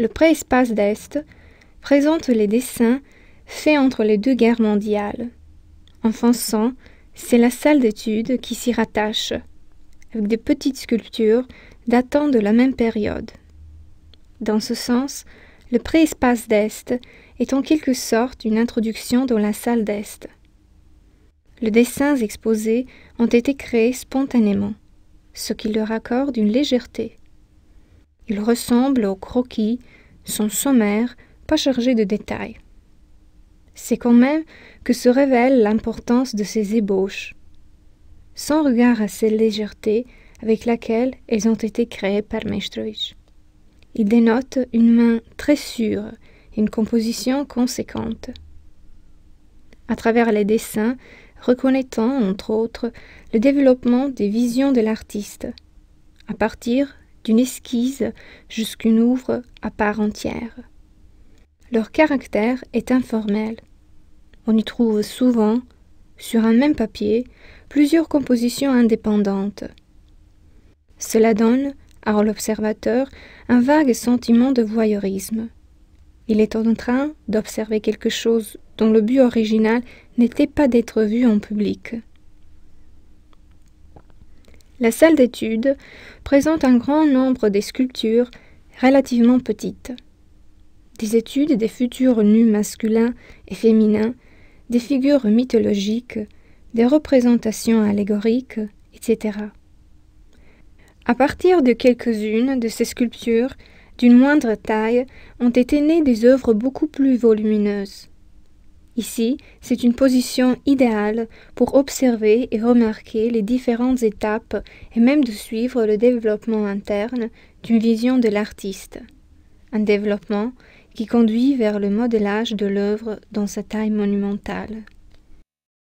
Le pré-espace d'Est présente les dessins faits entre les deux guerres mondiales. En fonçant, c'est la salle d'études qui s'y rattache, avec des petites sculptures datant de la même période. Dans ce sens, le pré-espace d'Est est en quelque sorte une introduction dans la salle d'Est. Les dessins exposés ont été créés spontanément, ce qui leur accorde une légèreté. Ils ressemblent aux croquis, sont sommaires, pas chargés de détails. C'est quand même que se révèle l'importance de ces ébauches, sans regard à cette légèreté avec laquelle elles ont été créées par Meštrović. Il dénote une main très sûre et une composition conséquente. À travers les dessins, reconnaît-on, entre autres, le développement des visions de l'artiste, à partir d'une esquisse jusqu'une œuvre à part entière. Leur caractère est informel. On y trouve souvent, sur un même papier, plusieurs compositions indépendantes. Cela donne, à l'observateur, un vague sentiment de voyeurisme. Il est en train d'observer quelque chose dont le but original n'était pas d'être vu en public. La salle d'études présente un grand nombre de sculptures relativement petites. Des études des futurs nus masculins et féminins, des figures mythologiques, des représentations allégoriques, etc. À partir de quelques-unes de ces sculptures, d'une moindre taille, ont été nées des œuvres beaucoup plus volumineuses. Ici, c'est une position idéale pour observer et remarquer les différentes étapes et même de suivre le développement interne d'une vision de l'artiste. Un développement qui conduit vers le modelage de l'œuvre dans sa taille monumentale.